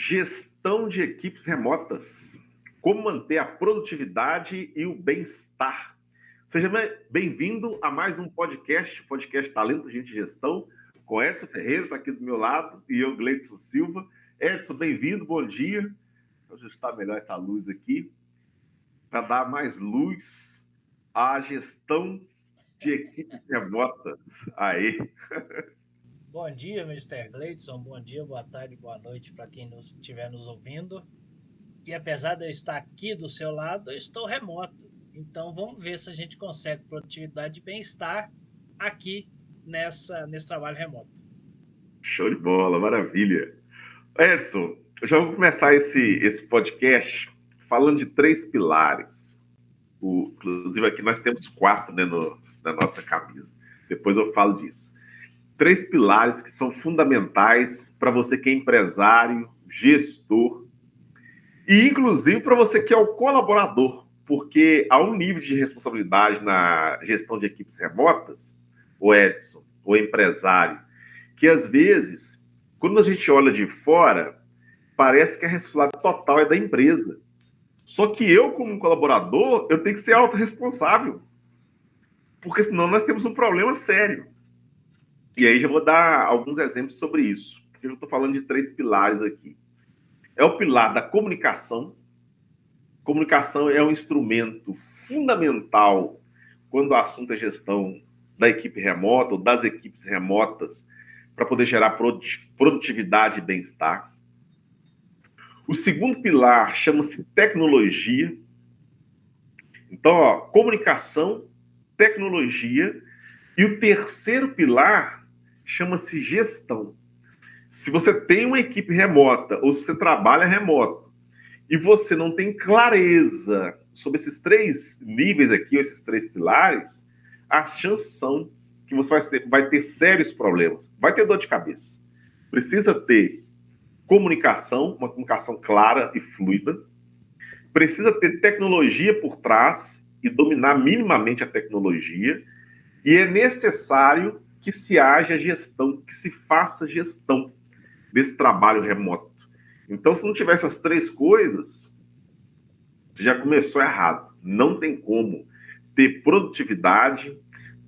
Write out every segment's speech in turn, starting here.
Gestão de equipes remotas. Como manter a produtividade e o bem-estar. Seja bem-vindo a mais um podcast, o podcast Talento, Gente e Gestão, com Edson Ferreira, está aqui do meu lado, e eu, Gleidson Silva. Edson, bem-vindo, bom dia. Vou ajustar melhor essa luz aqui, para dar mais luz à gestão de equipes remotas. Aí. Bom dia, Mr. Gleidson. Bom dia, boa tarde, boa noite para quem estiver nos ouvindo. E apesar de eu estar aqui do seu lado, eu estou remoto. Então vamos ver se a gente consegue produtividade e bem-estar aqui nesse trabalho remoto. Show de bola, maravilha. Edson, eu já vou começar esse podcast falando de 3 pilares. Inclusive aqui nós temos 4, né, na nossa camisa. Depois eu falo disso. 3 pilares que são fundamentais para você que é empresário, gestor e inclusive para você que é o colaborador, porque há um nível de responsabilidade na gestão de equipes remotas, o Edson, o empresário, que às vezes, quando a gente olha de fora, parece que a responsabilidade total é da empresa. Só que eu, como colaborador, eu tenho que ser autorresponsável, porque senão nós temos um problema sério. E aí já vou dar alguns exemplos sobre isso, porque eu estou falando de 3 pilares aqui. É o pilar da comunicação. Comunicação é um instrumento fundamental quando o assunto é gestão da equipe remota ou das equipes remotas para poder gerar produtividade e bem-estar. O segundo pilar chama-se tecnologia. Então, comunicação, tecnologia. E o terceiro pilar chama-se gestão. Se você tem uma equipe remota ou se você trabalha remoto e você não tem clareza sobre esses 3 níveis aqui, esses 3 pilares, as chances são que você vai ter sérios problemas. Vai ter dor de cabeça. Precisa ter comunicação, uma comunicação clara e fluida. Precisa ter tecnologia por trás e dominar minimamente a tecnologia. E é necessário que se haja gestão, que se faça gestão desse trabalho remoto. Então, se não tiver essas 3 coisas, já começou errado. Não tem como ter produtividade,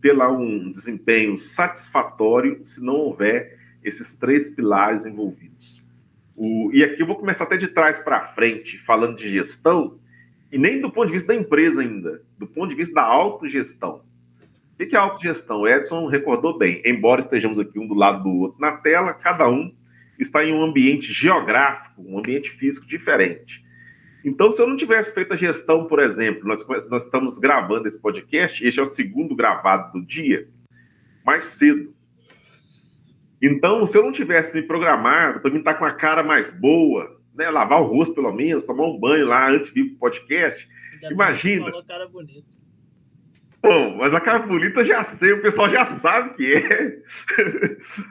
ter lá um desempenho satisfatório se não houver esses 3 pilares envolvidos. E aqui eu vou começar até de trás para frente, falando de gestão, e nem do ponto de vista da empresa ainda, do ponto de vista da autogestão. O que é autogestão? O Edson recordou bem, embora estejamos aqui um do lado do outro na tela, cada um está em um ambiente geográfico, um ambiente físico diferente. Então, se eu não tivesse feito a gestão, por exemplo, nós estamos gravando esse podcast, este é o segundo gravado do dia, mais cedo. Então, se eu não tivesse me programado para mim estar com a cara mais boa, né, lavar o rosto pelo menos, tomar um banho lá antes de vir para o podcast, imagina. Você falou cara bonita. Bom, mas a cara bonita eu já sei, o pessoal já sabe o que é.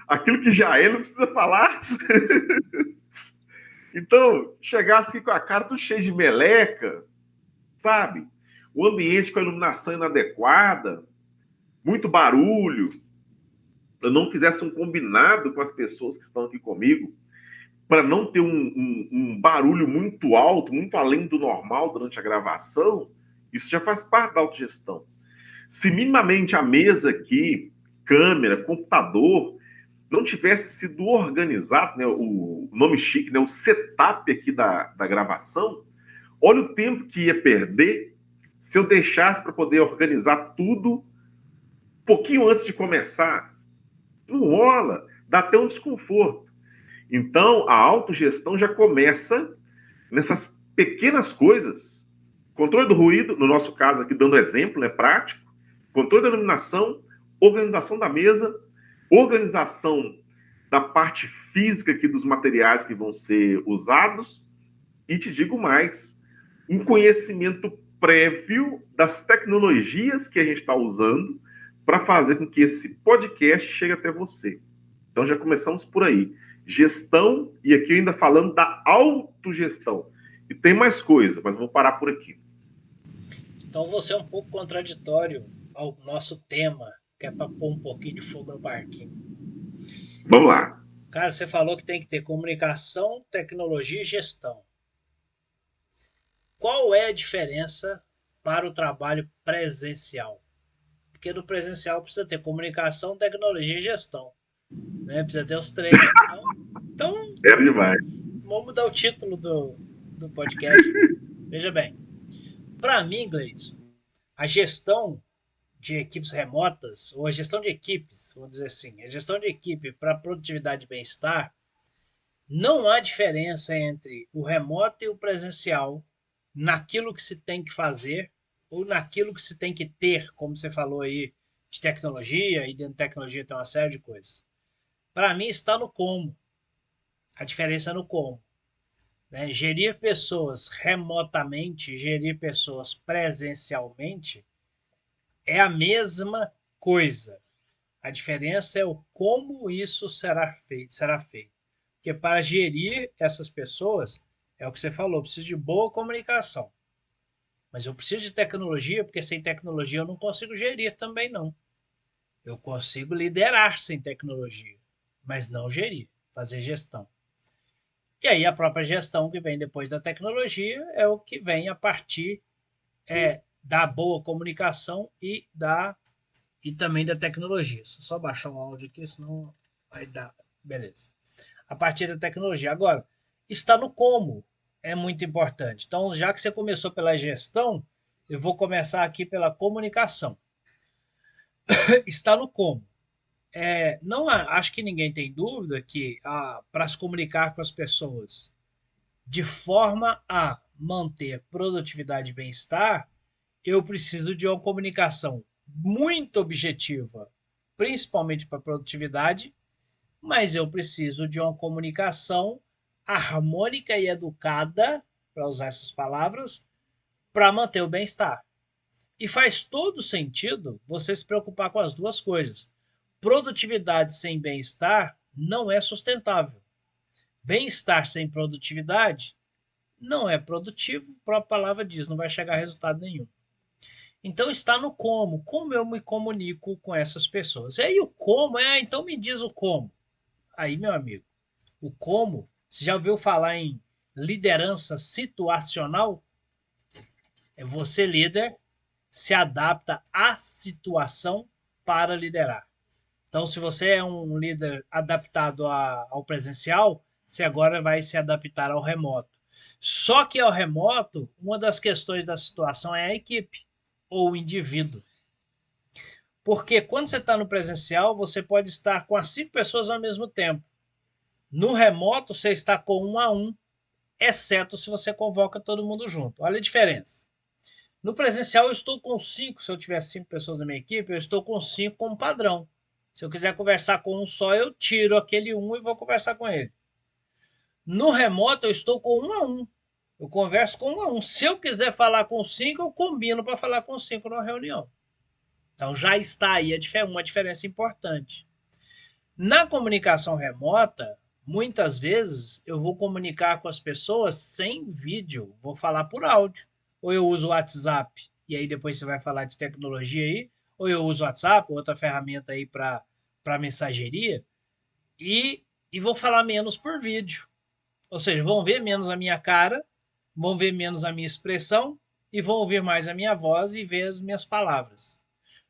Aquilo que já é, não precisa falar. Então, chegar assim com a cara tudo cheio de meleca, sabe? O ambiente com a iluminação inadequada, muito barulho. Eu não fizesse um combinado com as pessoas que estão aqui comigo, para não ter um barulho muito alto, muito além do normal durante a gravação, isso já faz parte da autogestão. Se minimamente a mesa aqui, câmera, computador, não tivesse sido organizado, né, o nome chique, né, o setup aqui da gravação, olha o tempo que ia perder se eu deixasse para poder organizar tudo um pouquinho antes de começar. Não rola, dá até um desconforto. Então, a autogestão já começa nessas pequenas coisas. Controle do ruído, no nosso caso aqui, dando exemplo, é prático. Controle da iluminação, organização da mesa, organização da parte física aqui dos materiais que vão ser usados. E te digo mais, um conhecimento prévio das tecnologias que a gente está usando para fazer com que esse podcast chegue até você. Então já começamos por aí. Gestão, e aqui ainda falando da autogestão. E tem mais coisa, mas vou parar por aqui. Então você é um pouco contraditório ao nosso tema, que é para pôr um pouquinho de fogo no parquinho. Vamos lá. Cara, você falou que tem que ter comunicação, tecnologia e gestão. Qual é a diferença para o trabalho presencial? Porque no presencial precisa ter comunicação, tecnologia e gestão, né? Precisa ter os três. Então É demais. vamos mudar o título do podcast. Veja bem, para mim, Gleison, a gestão de equipes remotas, ou a gestão de equipes, vamos dizer assim, a gestão de equipe para produtividade e bem-estar, não há diferença entre o remoto e o presencial naquilo que se tem que fazer ou naquilo que se tem que ter, como você falou aí, de tecnologia, e dentro de tecnologia tem uma série de coisas. Para mim está no como. A diferença é no como. Né? Gerir pessoas remotamente, gerir pessoas presencialmente é a mesma coisa. A diferença é o como isso será feito. Porque para gerir essas pessoas, é o que você falou, preciso de boa comunicação. Mas eu preciso de tecnologia, porque sem tecnologia eu não consigo gerir também não. Eu consigo liderar sem tecnologia, mas não gerir, fazer gestão. E aí a própria gestão que vem depois da tecnologia é o que vem a partir da boa comunicação e também da tecnologia. Só baixar o áudio aqui, senão vai dar. Beleza. A partir da tecnologia. Agora, está no como. É muito importante. Então, já que você começou pela gestão, eu vou começar aqui pela comunicação. Está no como. Não acho que ninguém tem dúvida que para se comunicar com as pessoas de forma a manter produtividade e bem-estar, eu preciso de uma comunicação muito objetiva, principalmente para produtividade, mas eu preciso de uma comunicação harmônica e educada, para usar essas palavras, para manter o bem-estar. E faz todo sentido você se preocupar com as duas coisas. Produtividade sem bem-estar não é sustentável. Bem-estar sem produtividade não é produtivo, a própria palavra diz, não vai chegar a resultado nenhum. Então está no como eu me comunico com essas pessoas. E aí o como, então me diz o como. Aí, meu amigo, o como, você já ouviu falar em liderança situacional? É você, líder, se adapta à situação para liderar. Então, se você é um líder adaptado ao presencial, você agora vai se adaptar ao remoto. Só que ao remoto, uma das questões da situação é a equipe ou o indivíduo. Porque quando você está no presencial, você pode estar com as 5 pessoas ao mesmo tempo. No remoto, você está com 1 a 1, exceto se você convoca todo mundo junto. Olha a diferença. No presencial, eu estou com 5. Se eu tiver 5 pessoas na minha equipe, eu estou com 5 como padrão. Se eu quiser conversar com um só, eu tiro aquele um e vou conversar com ele. No remoto, eu estou com 1 a 1. Eu converso com 1 a 1. Se eu quiser falar com 5, eu combino para falar com 5 numa reunião. Então já está aí uma diferença importante. Na comunicação remota, muitas vezes eu vou comunicar com as pessoas sem vídeo, vou falar por áudio. Ou eu uso o WhatsApp, e aí depois você vai falar de tecnologia aí, ou eu uso o WhatsApp, outra ferramenta aí para mensageria, e vou falar menos por vídeo. Ou seja, vão ver menos a minha cara, vão ver menos a minha expressão, e vão ouvir mais a minha voz e ver as minhas palavras.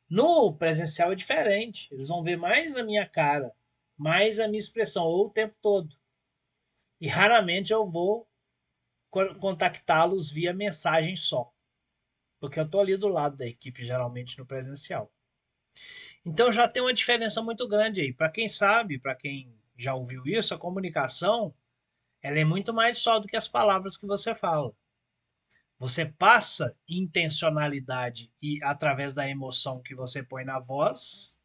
No presencial é diferente. Eles vão ver mais a minha cara, mais a minha expressão, ou o tempo todo. E raramente eu vou contactá-los via mensagem só. Porque eu estou ali do lado da equipe, geralmente no presencial. Então já tem uma diferença muito grande aí. Para quem sabe, para quem já ouviu isso, a comunicação ela é muito mais só do que as palavras que você fala. Você passa intencionalidade e através da emoção que você põe na voz,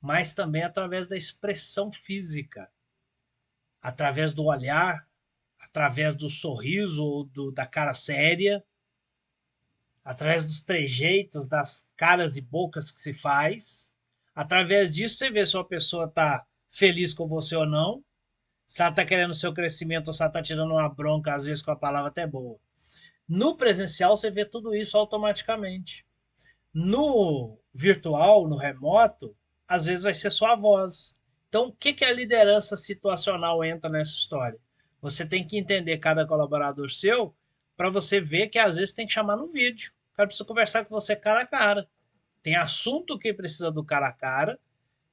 mas também através da expressão física, através do olhar, através do sorriso ou da cara séria, através dos trejeitos, das caras e bocas que se faz. Através disso você vê se uma pessoa está feliz com você ou não, se ela está querendo o seu crescimento ou se ela está tirando uma bronca, às vezes com a palavra até boa. No presencial você vê tudo isso automaticamente. No virtual, no remoto, às vezes vai ser só a voz. Então, o que a liderança situacional entra nessa história? Você tem que entender cada colaborador seu para você ver que às vezes tem que chamar no vídeo. O cara precisa conversar com você cara a cara. Tem assunto que precisa do cara a cara,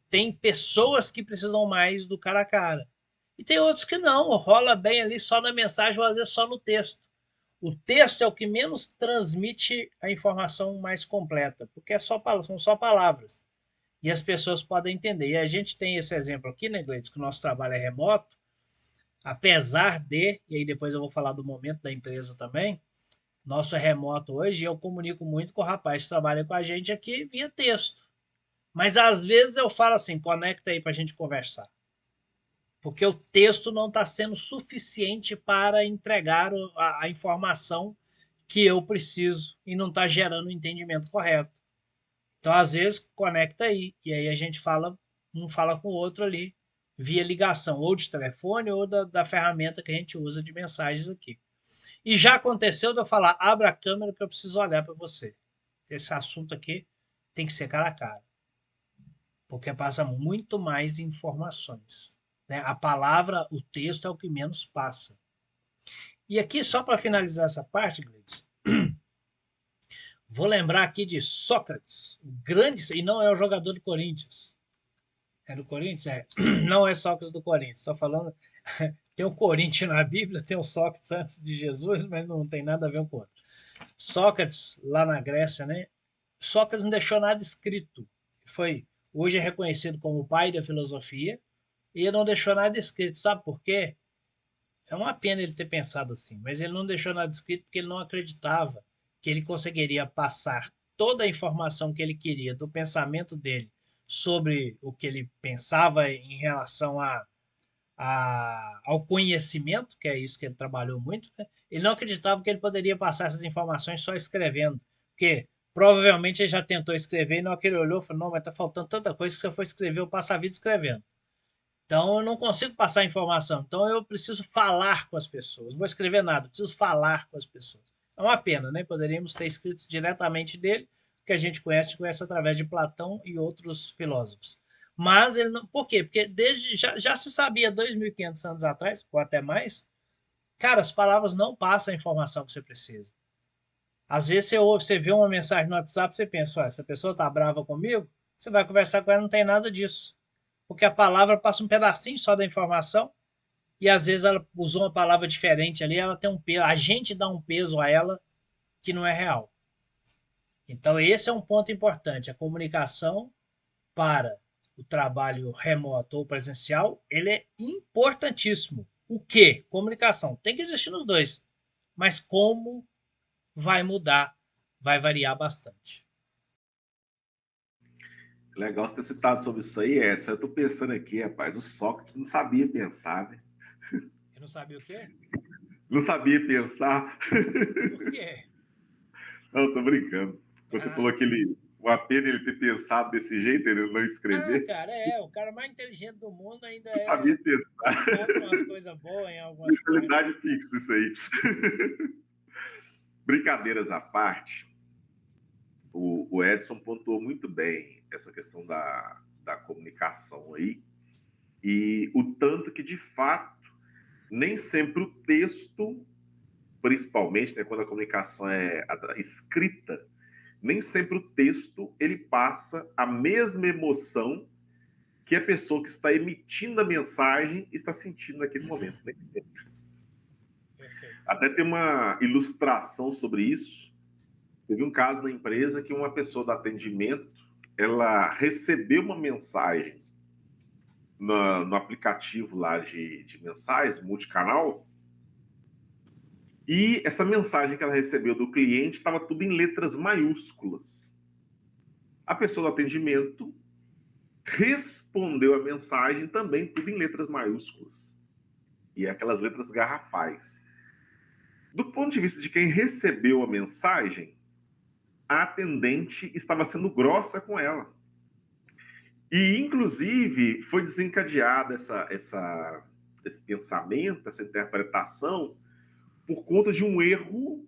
tem pessoas que precisam mais do cara a cara. E tem outros que não, rola bem ali só na mensagem ou às vezes só no texto. O texto é o que menos transmite a informação mais completa, porque são só palavras. E as pessoas podem entender. E a gente tem esse exemplo aqui, né, Gleides, que o nosso trabalho é remoto, apesar de, e aí depois eu vou falar do momento da empresa também, nosso é remoto hoje, eu comunico muito com o rapaz que trabalha com a gente aqui via texto. Mas às vezes eu falo assim, conecta aí para a gente conversar. Porque o texto não está sendo suficiente para entregar a informação que eu preciso e não está gerando o entendimento correto. Então, às vezes, conecta aí. E aí a gente fala, um fala com o outro ali, via ligação, ou de telefone, ou da ferramenta que a gente usa de mensagens aqui. E já aconteceu de eu falar, abra a câmera que eu preciso olhar para você. Esse assunto aqui tem que ser cara a cara, porque passa muito mais informações. Né? A palavra, o texto é o que menos passa. E aqui, só para finalizar essa parte, Gleice, vou lembrar aqui de Sócrates, grande, e não é o jogador do Corinthians. É do Corinthians? É. Não é Sócrates do Corinthians. Estou falando. Tem o Corinthians na Bíblia, tem o Sócrates antes de Jesus, mas não tem nada a ver com o outro. Sócrates, lá na Grécia, né? Sócrates não deixou nada escrito. Hoje é reconhecido como o pai da filosofia, e ele não deixou nada escrito. Sabe por quê? É uma pena ele ter pensado assim, mas ele não deixou nada escrito porque ele não acreditava que ele conseguiria passar toda a informação que ele queria do pensamento dele sobre o que ele pensava em relação ao conhecimento, que é isso que ele trabalhou muito, né? Ele não acreditava que ele poderia passar essas informações só escrevendo, porque provavelmente ele já tentou escrever e não que ele olhou e falou, não, mas está faltando tanta coisa que se eu for escrever, eu passo a vida escrevendo. Então eu não consigo passar informação. Então eu preciso falar com as pessoas. Não vou escrever nada, preciso falar com as pessoas. É uma pena, né? Poderíamos ter escrito diretamente dele, que a gente conhece através de Platão e outros filósofos. Mas ele não. Por quê? Porque já se sabia 2.500 anos atrás, ou até mais, cara, as palavras não passam a informação que você precisa. Às vezes você vê uma mensagem no WhatsApp, você pensa, essa pessoa está brava comigo, você vai conversar com ela, não tem nada disso, porque a palavra passa um pedacinho só da informação e às vezes ela usou uma palavra diferente ali, ela tem um peso, a gente dá um peso a ela que não é real. Então esse é um ponto importante, a comunicação para o trabalho remoto ou presencial, ele é importantíssimo. O que? Comunicação. Tem que existir nos dois, mas como vai mudar, vai variar bastante. Legal você ter citado sobre isso aí, Edson. Eu tô pensando aqui, rapaz, o Sócrates não sabia pensar, né? Eu não sabia o quê? Não sabia pensar. Por quê? Não, tô brincando. Quando você Ah, falou que uma pena ele ter pensado desse jeito, ele não escrever, cara, o cara mais inteligente do mundo ainda não sabia falta pensar. umas coisas boas em algumas coisas. Mentalidade fixa, isso aí. Brincadeiras à parte, o Edson pontuou muito bem essa questão da comunicação aí, e o tanto que, de fato, nem sempre o texto, principalmente né, quando a comunicação é escrita, nem sempre o texto ele passa a mesma emoção que a pessoa que está emitindo a mensagem está sentindo naquele momento, nem sempre. Perfeito. Até tem uma ilustração sobre isso. Teve um caso na empresa que uma pessoa do atendimento, ela recebeu uma mensagem no aplicativo lá de mensagens, multicanal, e essa mensagem que ela recebeu do cliente estava tudo em letras maiúsculas. A pessoa do atendimento respondeu a mensagem também tudo em letras maiúsculas. E aquelas letras garrafais. Do ponto de vista de quem recebeu a mensagem, a atendente estava sendo grossa com ela. E, inclusive, foi desencadeada esse pensamento, essa interpretação, por conta de um erro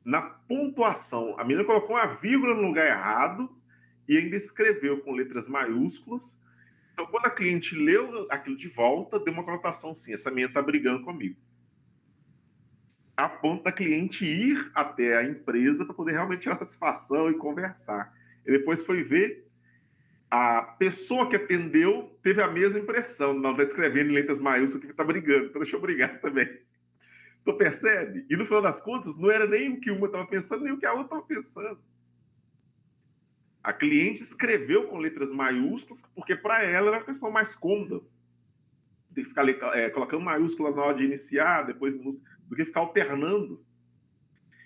na pontuação. A menina colocou uma vírgula no lugar errado e ainda escreveu com letras maiúsculas. Então, quando a cliente leu aquilo de volta, deu uma conotação assim: essa menina está brigando comigo. A ponto da cliente ir até a empresa para poder realmente tirar satisfação e conversar. E depois foi ver, a pessoa que atendeu teve a mesma impressão. Não está escrevendo em letras maiúsculas que está brigando, então deixa eu brigar também. Tu percebe? E no final das contas, não era nem o que uma estava pensando, nem o que a outra estava pensando. A cliente escreveu com letras maiúsculas porque para ela era a questão mais cômoda. Tem que ficar colocando maiúscula na hora de iniciar, depois do que ficar alternando.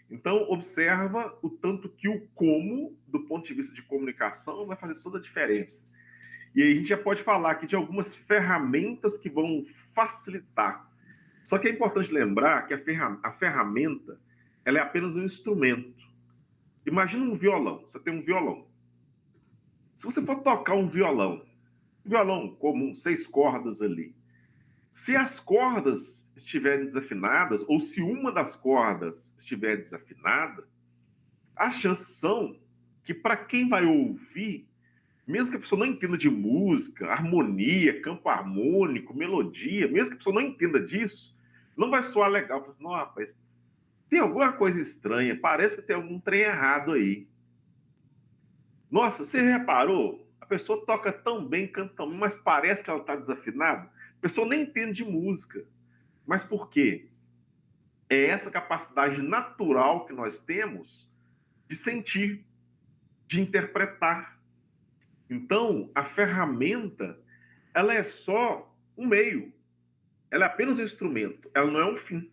Então, observa o tanto que o como, do ponto de vista de comunicação, vai fazer toda a diferença. E aí a gente já pode falar aqui de algumas ferramentas que vão facilitar. Só que é importante lembrar que a ferramenta ela é apenas um instrumento. Imagina um violão. Você tem um violão. Se você for tocar um violão comum, 6 cordas ali, se as cordas estiverem desafinadas, ou se uma das cordas estiver desafinada, as chances são que para quem vai ouvir, mesmo que a pessoa não entenda de música, harmonia, campo harmônico, melodia, mesmo que a pessoa não entenda disso, não vai soar legal. Fala assim, não, rapaz, tem alguma coisa estranha, parece que tem algum trem errado aí. Nossa, você reparou? A pessoa toca tão bem, canta tão bem, mas parece que ela está desafinada. A pessoa nem entende de música. Mas por quê? É essa capacidade natural que nós temos de sentir, de interpretar. Então, a ferramenta, ela é só um meio. Ela é apenas um instrumento. Ela não é um fim.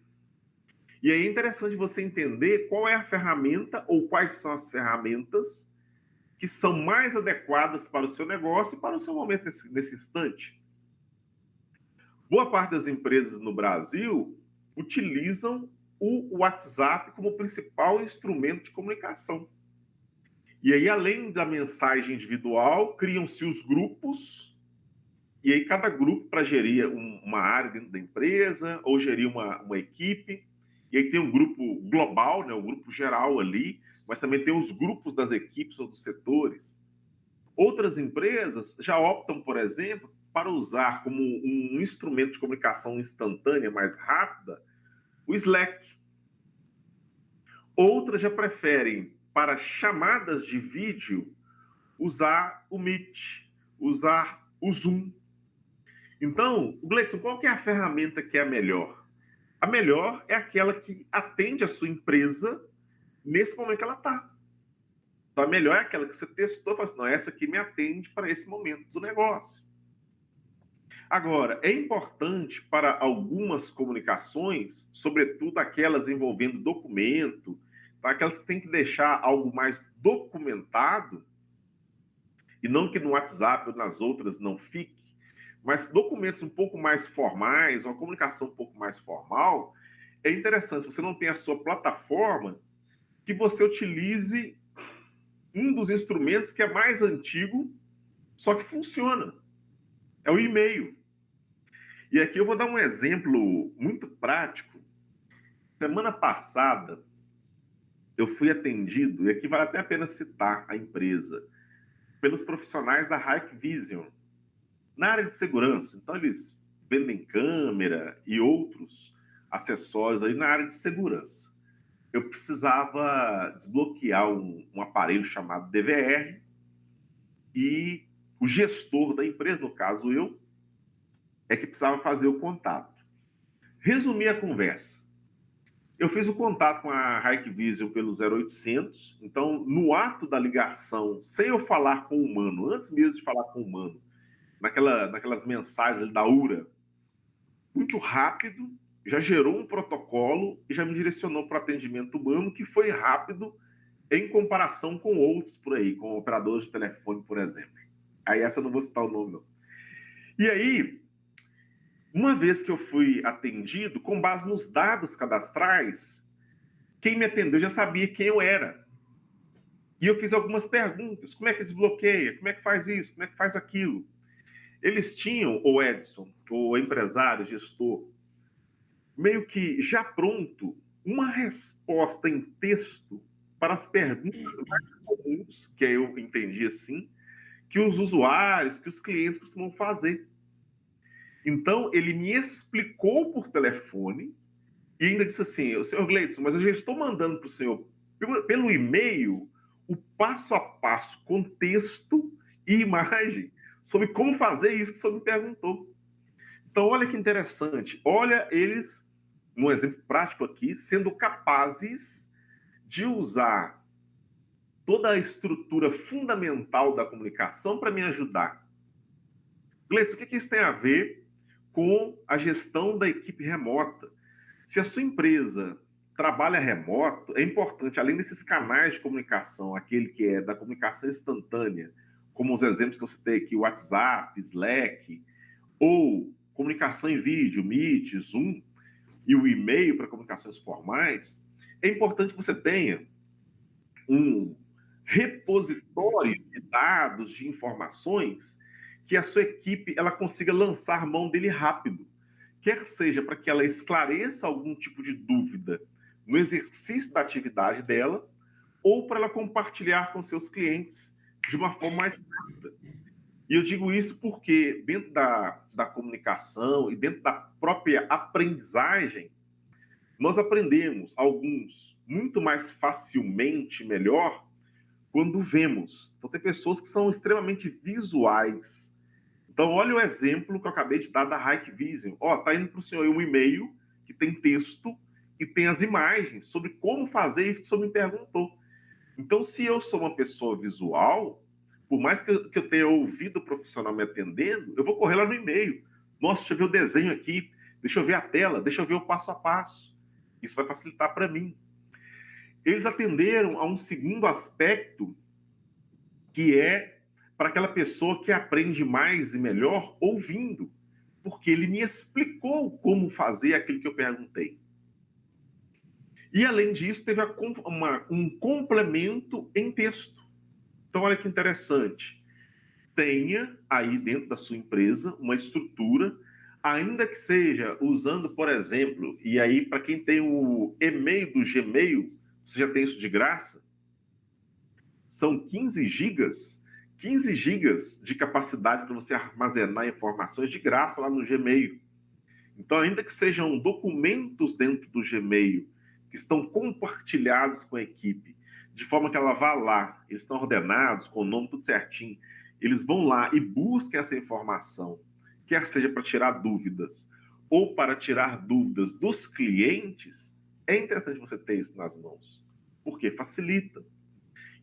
E aí é interessante você entender qual é a ferramenta ou quais são as ferramentas que são mais adequadas para o seu negócio e para o seu momento nesse instante. Boa parte das empresas no Brasil utilizam o WhatsApp como principal instrumento de comunicação. E aí, além da mensagem individual, criam-se os grupos, e aí cada grupo para gerir uma área dentro da empresa, ou gerir uma equipe. E aí tem um grupo global, né, o grupo geral ali, mas também tem os grupos das equipes ou dos setores. Outras empresas já optam, por exemplo, para usar como um instrumento de comunicação instantânea mais rápida o Slack. Outras já preferem, para chamadas de vídeo, usar o Meet, usar o Zoom. Então, Gleison, qual que é a ferramenta que é a melhor? A melhor é aquela que atende a sua empresa nesse momento que ela está. Então, a melhor é aquela que você testou e falou assim, não, essa aqui me atende para esse momento do negócio. Agora, é importante para algumas comunicações, sobretudo aquelas envolvendo documento, tá? Aquelas que têm que deixar algo mais documentado, e não que no WhatsApp ou nas outras não fique, mas documentos um pouco mais formais, uma comunicação um pouco mais formal, é interessante, você não tem a sua plataforma, que você utilize um dos instrumentos que é mais antigo, só que funciona. É o e-mail. E aqui eu vou dar um exemplo muito prático. Semana passada, eu fui atendido, e aqui vale até a pena citar a empresa, pelos profissionais da Hikvision, na área de segurança. Então, eles vendem câmera e outros acessórios aí na área de segurança. Eu precisava desbloquear um aparelho chamado DVR e o gestor da empresa, no caso eu, é que precisava fazer o contato. Resumir a conversa. Eu fiz o contato com a Hikvision pelo 0800, então no ato da ligação, sem eu falar com o humano, antes mesmo de falar com o humano, naquelas mensagens ali da URA, muito rápido, já gerou um protocolo e já me direcionou para o atendimento humano, que foi rápido em comparação com outros por aí, com operadores de telefone, por exemplo. Aí essa eu não vou citar o nome, não. E aí, uma vez que eu fui atendido, com base nos dados cadastrais, quem me atendeu já sabia quem eu era. E eu fiz algumas perguntas. Como é que desbloqueia? Como é que faz isso? Como é que faz aquilo? Eles tinham, o Edson, o empresário, gestor, meio que já pronto, uma resposta em texto para as perguntas mais comuns, que eu entendi assim, que os usuários, que os clientes costumam fazer. Então, ele me explicou por telefone e ainda disse assim: senhor Gleidson, mas eu já estou mandando para o senhor pelo e-mail o passo a passo, com texto e imagem sobre como fazer isso que o senhor me perguntou. Então, olha que interessante. Olha eles, num exemplo prático aqui, sendo capazes de usar toda a estrutura fundamental da comunicação para me ajudar. Gleidson, o que isso tem a ver com a gestão da equipe remota? Se a sua empresa trabalha remoto, é importante, além desses canais de comunicação, aquele que é da comunicação instantânea, como os exemplos que eu citei aqui, WhatsApp, Slack, ou comunicação em vídeo, Meet, Zoom, e o e-mail para comunicações formais, é importante que você tenha um repositório de dados, de informações, que a sua equipe ela consiga lançar mão dele rápido. Quer seja para que ela esclareça algum tipo de dúvida no exercício da atividade dela, ou para ela compartilhar com seus clientes de uma forma mais rápida. E eu digo isso porque dentro da comunicação e dentro da própria aprendizagem, nós aprendemos alguns muito mais facilmente, melhor, quando vemos. Então, tem pessoas que são extremamente visuais. Então, olha o exemplo que eu acabei de dar da Hikvision. Ó, tá indo para o senhor um e-mail que tem texto e tem as imagens sobre como fazer isso que o senhor me perguntou. Então, se eu sou uma pessoa visual, por mais que eu tenha ouvido o profissional me atendendo, eu vou correr lá no e-mail. Nossa, deixa eu ver o desenho aqui, deixa eu ver a tela, deixa eu ver o passo a passo. Isso vai facilitar para mim. Eles atenderam a um segundo aspecto, que é para aquela pessoa que aprende mais e melhor ouvindo, porque ele me explicou como fazer aquilo que eu perguntei. E, além disso, teve um complemento em texto. Então, olha que interessante. Tenha aí dentro da sua empresa uma estrutura, ainda que seja usando, por exemplo, e aí para quem tem o e-mail do Gmail, você já tem isso de graça, são 15 gigas, 15 gigas de capacidade para você armazenar informações de graça lá no Gmail. Então, ainda que sejam documentos dentro do Gmail que estão compartilhados com a equipe, de forma que ela vá lá, eles estão ordenados, com o nome tudo certinho, eles vão lá e busquem essa informação, quer seja para tirar dúvidas ou para tirar dúvidas dos clientes, é interessante você ter isso nas mãos, porque facilita.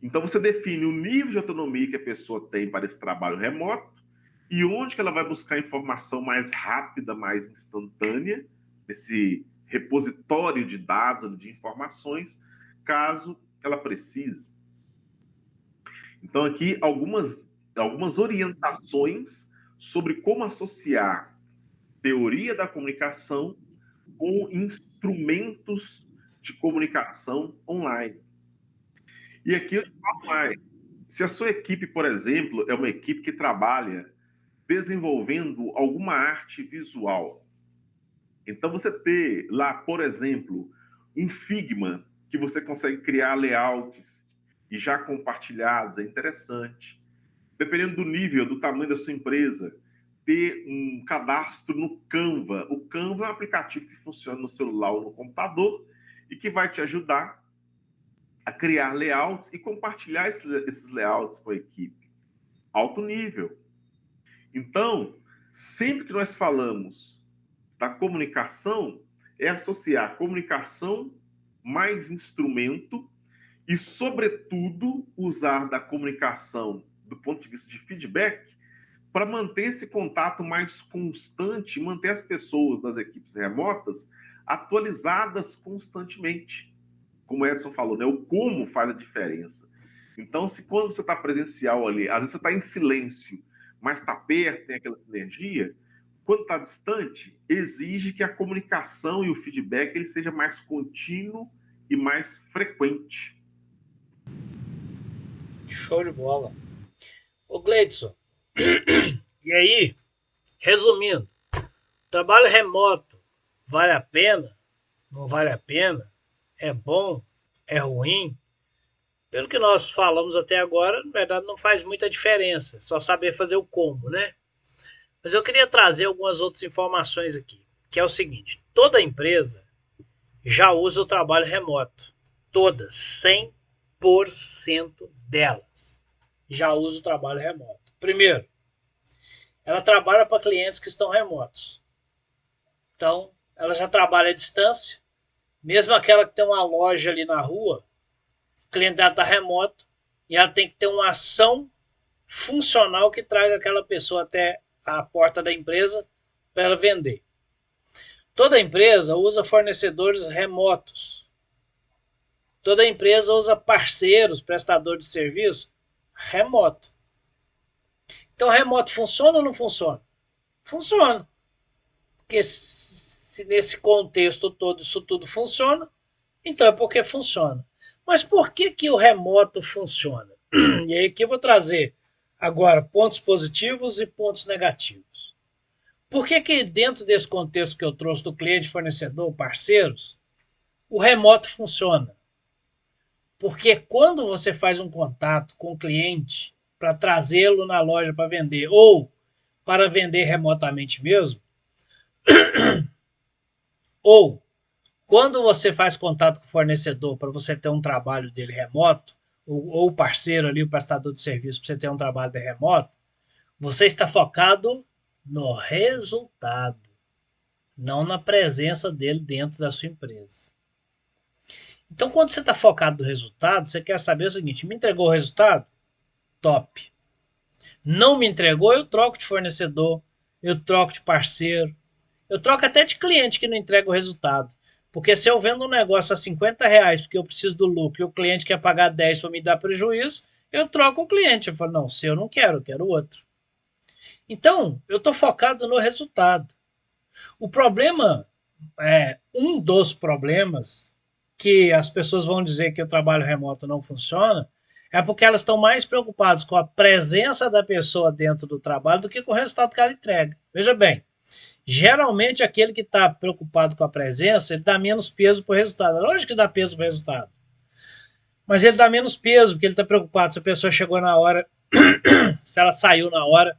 Então, você define o nível de autonomia que a pessoa tem para esse trabalho remoto e onde que ela vai buscar informação mais rápida, mais instantânea, esse repositório de dados, de informações, caso ela precise. Então, aqui, algumas orientações sobre como associar teoria da comunicação com instrumentos de comunicação online. E aqui eu falo mais. Se a sua equipe, por exemplo, é uma equipe que trabalha desenvolvendo alguma arte visual, então você ter lá, por exemplo, um Figma que você consegue criar layouts e já compartilhados é interessante. Dependendo do nível, do tamanho da sua empresa, ter um cadastro no Canva. O Canva é um aplicativo que funciona no celular ou no computador e que vai te ajudar a criar layouts e compartilhar esses layouts com a equipe. Alto nível. Então, sempre que nós falamos da comunicação, é associar comunicação mais instrumento e, sobretudo, usar da comunicação do ponto de vista de feedback para manter esse contato mais constante, manter as pessoas das equipes remotas atualizadas constantemente. Como o Edson falou, né? O como faz a diferença. Então, se quando você está presencial ali, às vezes você está em silêncio, mas está perto, tem aquela sinergia, quando está distante, exige que a comunicação e o feedback ele seja mais contínuo e mais frequente. Show de bola. Ô Gleidson, e aí, resumindo, trabalho remoto vale a pena? Não vale a pena? É bom? É ruim? Pelo que nós falamos até agora, na verdade não faz muita diferença, só saber fazer o como, né? Mas eu queria trazer algumas outras informações aqui, que é o seguinte: toda empresa já usa o trabalho remoto. Todas, 100% delas já usa o trabalho remoto. Primeiro, ela trabalha para clientes que estão remotos. Então, ela já trabalha à distância. Mesmo aquela que tem uma loja ali na rua, o cliente dela está remoto e ela tem que ter uma ação funcional que traga aquela pessoa até a porta da empresa para ela vender. Toda empresa usa fornecedores remotos. Toda empresa usa parceiros, prestadores de serviço remoto. Então, remoto funciona ou não funciona? Funciona. Porque se nesse contexto todo isso tudo funciona, então é porque funciona. Mas por que o remoto funciona? E aí aqui eu vou trazer agora pontos positivos e pontos negativos. Por que dentro desse contexto que eu trouxe do cliente, fornecedor, parceiros, o remoto funciona? Porque quando você faz um contato com o cliente para trazê-lo na loja para vender ou para vender remotamente mesmo, ou quando você faz contato com o fornecedor para você ter um trabalho dele remoto, ou o parceiro ali, o prestador de serviço, para você ter um trabalho de remoto, você está focado no resultado, não na presença dele dentro da sua empresa. Então, quando você está focado no resultado, você quer saber o seguinte: me entregou o resultado? Top. Não me entregou, eu troco de fornecedor, eu troco de parceiro, eu troco até de cliente que não entrega o resultado. Porque se eu vendo um negócio a R$ 50 porque eu preciso do lucro e o cliente quer pagar 10 para me dar prejuízo, eu troco o cliente. Eu falo, não, se eu não quero, eu quero outro. Então, eu estou focado no resultado. O problema, um dos problemas que as pessoas vão dizer que o trabalho remoto não funciona, é porque elas estão mais preocupadas com a presença da pessoa dentro do trabalho do que com o resultado que ela entrega. Veja bem, geralmente aquele que está preocupado com a presença, ele dá menos peso para o resultado. É lógico que dá peso para o resultado, mas ele dá menos peso porque ele está preocupado se a pessoa chegou na hora, se ela saiu na hora,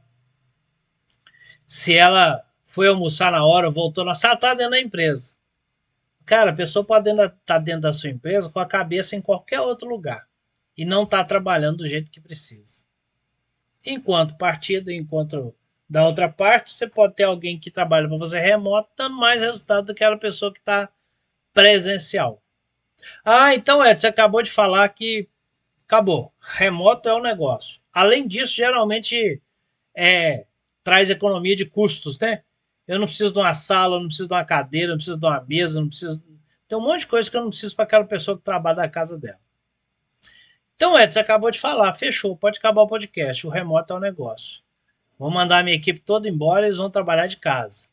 se ela foi almoçar na hora, voltou na sala, está dentro da empresa. Cara, a pessoa pode estar dentro da sua empresa com a cabeça em qualquer outro lugar e não está trabalhando do jeito que precisa. Enquanto partido, enquanto da outra parte, você pode ter alguém que trabalha para você remoto, dando mais resultado do que aquela pessoa que está presencial. Ah, então, Ed, você acabou de falar que acabou. Remoto é um negócio. Além disso, geralmente traz economia de custos, né? Eu não preciso de uma sala, eu não preciso de uma cadeira, eu não preciso de uma mesa, eu não preciso. Tem um monte de coisa que eu não preciso para aquela pessoa que trabalha da casa dela. Então, Ed, você acabou de falar, fechou, pode acabar o podcast. O remoto é um negócio. Vou mandar a minha equipe toda embora e eles vão trabalhar de casa.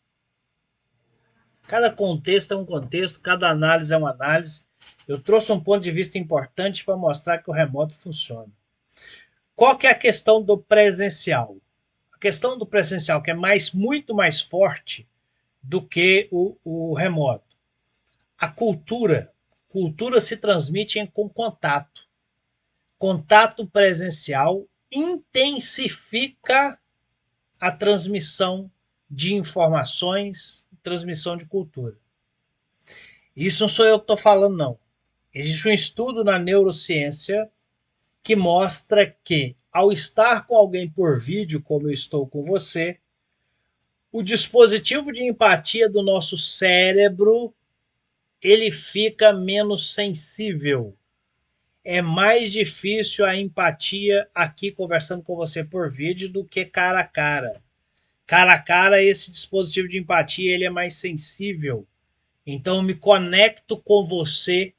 Cada contexto é um contexto, cada análise é uma análise. Eu trouxe um ponto de vista importante para mostrar que o remoto funciona. Qual que é a questão do presencial? A questão do presencial, que é muito mais forte do que o remoto. A cultura. Cultura se transmite com contato. Contato presencial intensifica a transmissão de informações, transmissão de cultura. Isso não sou eu que estou falando, não. Existe um estudo na neurociência que mostra que, ao estar com alguém por vídeo, como eu estou com você, o dispositivo de empatia do nosso cérebro ele fica menos sensível. É mais difícil a empatia aqui conversando com você por vídeo do que cara a cara. Cara a cara, esse dispositivo de empatia ele é mais sensível. Então eu me conecto com você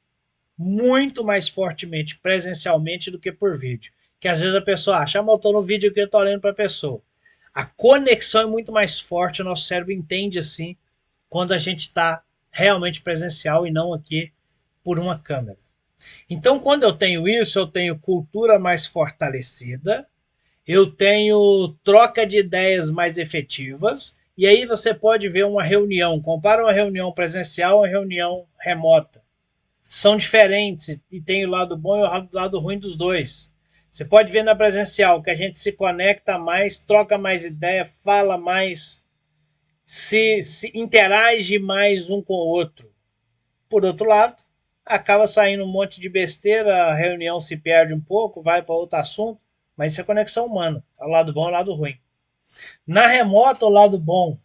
muito mais fortemente presencialmente do que por vídeo. Que às vezes a pessoa acha, mas eu estou no vídeo que eu estou olhando para a pessoa. A conexão é muito mais forte, o nosso cérebro entende assim quando a gente está realmente presencial e não aqui por uma câmera. Então, quando eu tenho isso, eu tenho cultura mais fortalecida, eu tenho troca de ideias mais efetivas, e aí você pode ver uma reunião, compara uma reunião presencial a uma reunião remota. são diferentes e tem o lado bom e o lado ruim dos dois. Você pode ver na presencial que a gente se conecta mais, troca mais ideia, fala mais, se interage mais um com o outro. Por outro lado, acaba saindo um monte de besteira, a reunião se perde um pouco, vai para outro assunto, mas isso é conexão humana. É o lado bom e o lado ruim. Na remota, o lado bom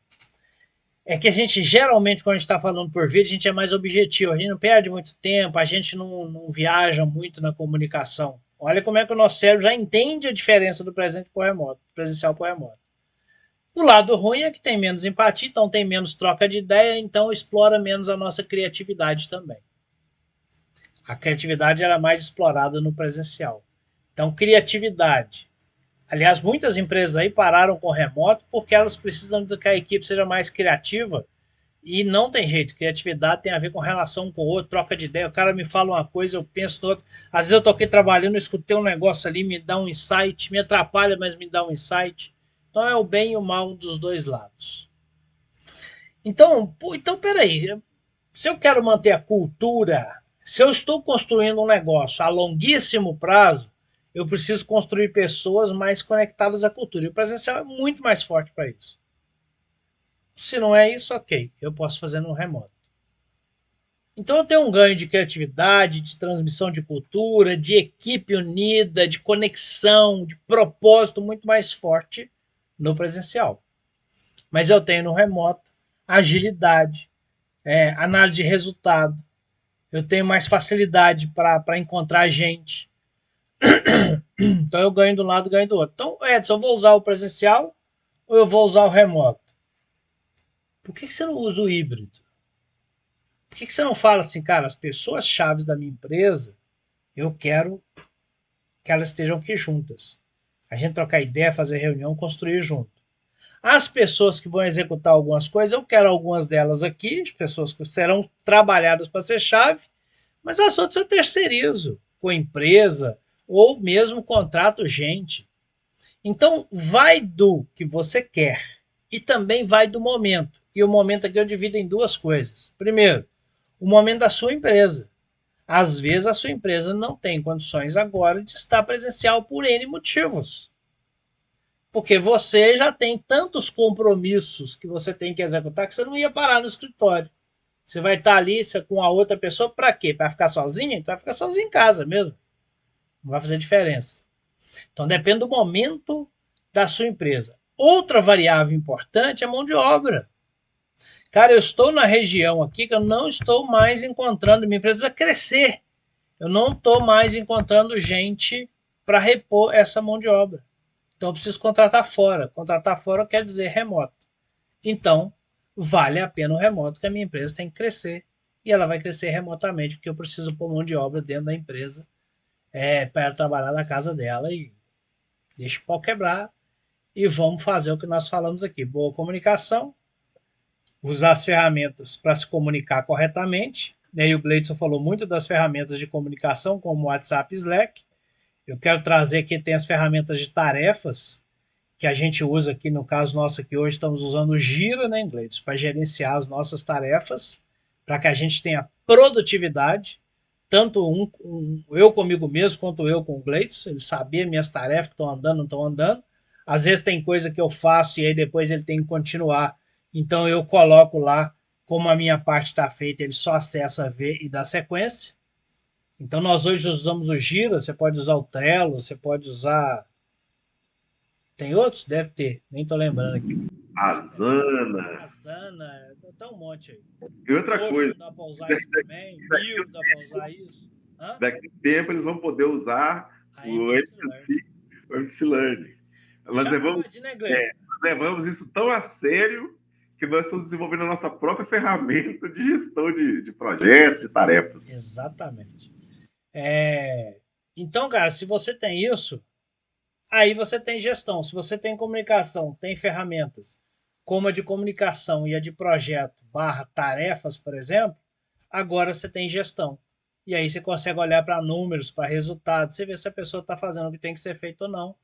é que a gente, geralmente, quando a gente está falando por vídeo, a gente é mais objetivo, a gente não perde muito tempo, a gente não viaja muito na comunicação. Olha como é que o nosso cérebro já entende a diferença do presente para o remoto, presencial para o remoto. O lado ruim é que tem menos empatia, então tem menos troca de ideia, então explora menos a nossa criatividade também. A criatividade era mais explorada no presencial. Então, criatividade. Aliás, muitas empresas aí pararam com o remoto porque elas precisam de que a equipe seja mais criativa e não tem jeito. Criatividade tem a ver com relação com o outro, troca de ideia. O cara me fala uma coisa, eu penso no outro. Às vezes eu tô aqui trabalhando, eu escutei um negócio ali, me dá um insight, me atrapalha, mas me dá um insight. Então é o bem e o mal dos dois lados. Então peraí. Se eu quero manter a cultura, se eu estou construindo um negócio a longuíssimo prazo, eu preciso construir pessoas mais conectadas à cultura. E o presencial é muito mais forte para isso. Se não é isso, ok, eu posso fazer no remoto. Então eu tenho um ganho de criatividade, de transmissão de cultura, de equipe unida, de conexão, de propósito muito mais forte no presencial. Mas eu tenho no remoto agilidade, análise de resultado, eu tenho mais facilidade para encontrar gente. Então eu ganho de um lado, ganho do outro. Então, Edson, eu vou usar o presencial ou eu vou usar o remoto? Por que você não usa o híbrido? Por que você não fala assim, cara, as pessoas chaves da minha empresa, eu quero que elas estejam aqui juntas. A gente trocar ideia, fazer reunião, construir junto. As pessoas que vão executar algumas coisas, eu quero algumas delas aqui, as pessoas que serão trabalhadas para ser chave, mas as outras eu terceirizo com empresa ou mesmo contrato gente. Então, vai do que você quer e também vai do momento. E o momento aqui eu divido em duas coisas. Primeiro, o momento da sua empresa. Às vezes a sua empresa não tem condições agora de estar presencial por N motivos. Porque você já tem tantos compromissos que você tem que executar que você não ia parar no escritório. Você vai estar ali com a outra pessoa para quê? Para ficar sozinha? Então vai ficar sozinho em casa mesmo. Não vai fazer diferença. Então depende do momento da sua empresa. Outra variável importante é a mão de obra. Cara, eu estou na região aqui que eu não estou mais encontrando, minha empresa vai crescer. Eu não estou mais encontrando gente para repor essa mão de obra. Então eu preciso contratar fora. Contratar fora quer dizer remoto. Então, vale a pena o remoto, que a minha empresa tem que crescer. E ela vai crescer remotamente, porque eu preciso pôr mão de obra dentro da empresa para ela trabalhar na casa dela e deixa o pau quebrar e vamos fazer o que nós falamos aqui. Boa comunicação, usar as ferramentas para se comunicar corretamente. E aí o Gleidson falou muito das ferramentas de comunicação, como o WhatsApp e Slack. Eu quero trazer aqui, tem as ferramentas de tarefas, que a gente usa aqui, no caso nosso aqui hoje, estamos usando o Gira, né, Gleidson, para gerenciar as nossas tarefas, para que a gente tenha produtividade, tanto eu comigo mesmo, quanto eu com o Gleidson, ele sabia minhas tarefas que estão andando, não estão andando. Às vezes tem coisa que eu faço e aí depois ele tem que continuar, então eu coloco lá como a minha parte está feita, ele só acessa, ver e dá sequência. Então nós hoje usamos o Gira, você pode usar o Trello, você pode usar. Tem outros? Deve ter, nem tô lembrando aqui. Asana. Asana, tá um monte aí. E outra Hoje coisa, dá para usar isso também. Miro dá para usar isso. Hã? daqui a tempo eles vão poder usar A o MC Learn. MC, o MC Learning. Nós Já levamos, pode, né, Gleison? nós levamos isso tão a sério que nós estamos desenvolvendo a nossa própria ferramenta de gestão de projetos, de tarefas. Exatamente. Então, cara, se você tem isso, aí você tem gestão. Se você tem comunicação, tem ferramentas como a de comunicação e a de projeto barra tarefas, por exemplo, agora você tem gestão. E aí você consegue olhar para números, para resultados, você vê se a pessoa está fazendo o que tem que ser feito ou não.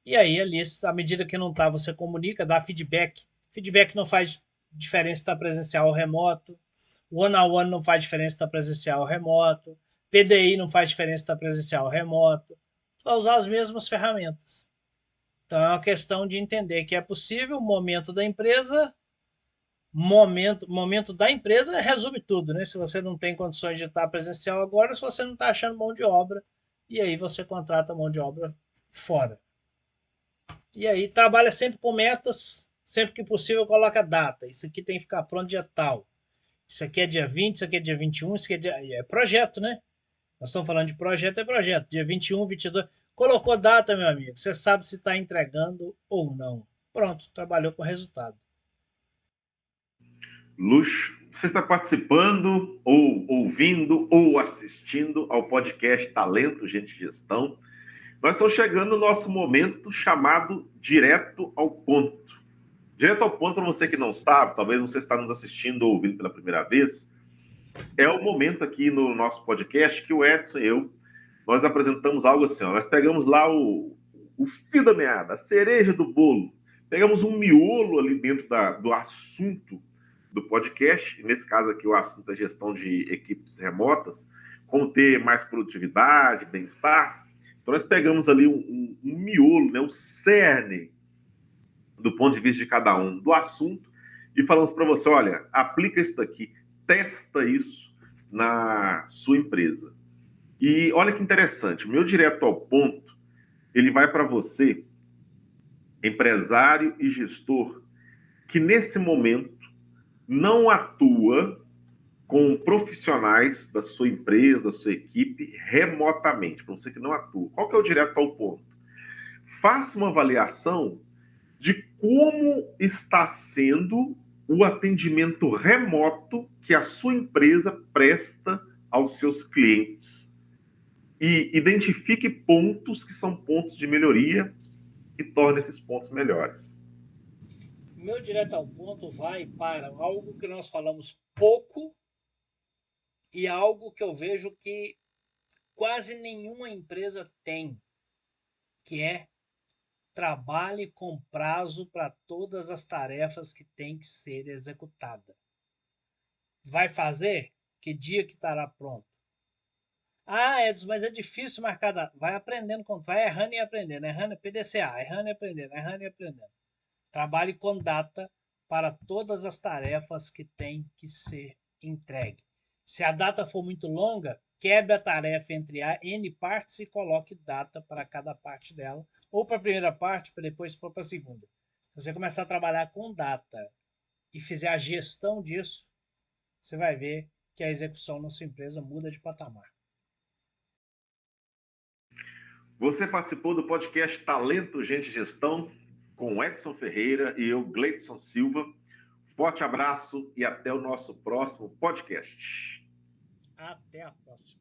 E aí, ali, à medida que não está, você comunica, dá feedback. Feedback não faz diferença se está presencial ou remoto. O one-on-one não faz diferença se está presencial ou remoto. PDI não faz diferença se está presencial ou remoto. Tu vai usar as mesmas ferramentas. Então é uma questão de entender que é possível, o momento da empresa, momento da empresa resume tudo, né? Se você não tem condições de estar presencial agora, se você não está achando mão de obra, e aí você contrata mão de obra fora. E aí trabalha sempre com metas, sempre que possível coloca data. Isso aqui tem que ficar pronto dia tal. Isso aqui é dia 20, isso aqui é dia 21, isso aqui é projeto, né? Nós estamos falando de projeto, é projeto. Dia 21, 22. Colocou data, meu amigo. Você sabe se está entregando ou não. Pronto, trabalhou com resultado. Luxo. Você está participando, ou ouvindo, ou assistindo ao podcast Talento, Gente e Gestão. Nós estamos chegando no nosso momento chamado Direto ao Ponto. Direto ao Ponto, para você que não sabe, talvez você está nos assistindo ou ouvindo pela primeira vez, é o momento aqui no nosso podcast que o Edson e eu, nós apresentamos algo assim, ó, nós pegamos lá o fio da meada, a cereja do bolo, pegamos um miolo ali dentro do assunto do podcast, nesse caso aqui o assunto é gestão de equipes remotas, como ter mais produtividade, bem-estar. Então nós pegamos ali um miolo, né, um cerne do ponto de vista de cada um do assunto e falamos para você, olha, aplica isso daqui, testa isso na sua empresa. E olha que interessante, o meu direto ao ponto, ele vai para você, empresário e gestor, que nesse momento não atua com profissionais da sua empresa, da sua equipe, remotamente, para você que não atua. Qual que é o direto ao ponto? Faça uma avaliação de como está sendo o atendimento remoto que a sua empresa presta aos seus clientes. E identifique pontos que são pontos de melhoria e torne esses pontos melhores. Meu direto ao ponto vai para algo que nós falamos pouco e algo que eu vejo que quase nenhuma empresa tem, que é trabalhe com prazo para todas as tarefas que têm que ser executadas. Vai fazer? Que dia que estará pronto? Ah, Edson, mas é difícil marcar data. Vai aprendendo, vai errando e aprendendo. Errando é PDCA, errando e aprendendo, errando e aprendendo. Trabalhe com data para todas as tarefas que têm que ser entregue. Se a data for muito longa, quebre a tarefa entre N partes e coloque data para cada parte dela, ou para a primeira parte, para depois para a segunda. Se você começar a trabalhar com data e fizer a gestão disso, você vai ver que a execução na sua empresa muda de patamar. Você participou do podcast Talento, Gente e Gestão, com Edson Ferreira e eu, Gleidson Silva. Forte abraço e até o nosso próximo podcast. Até a próxima.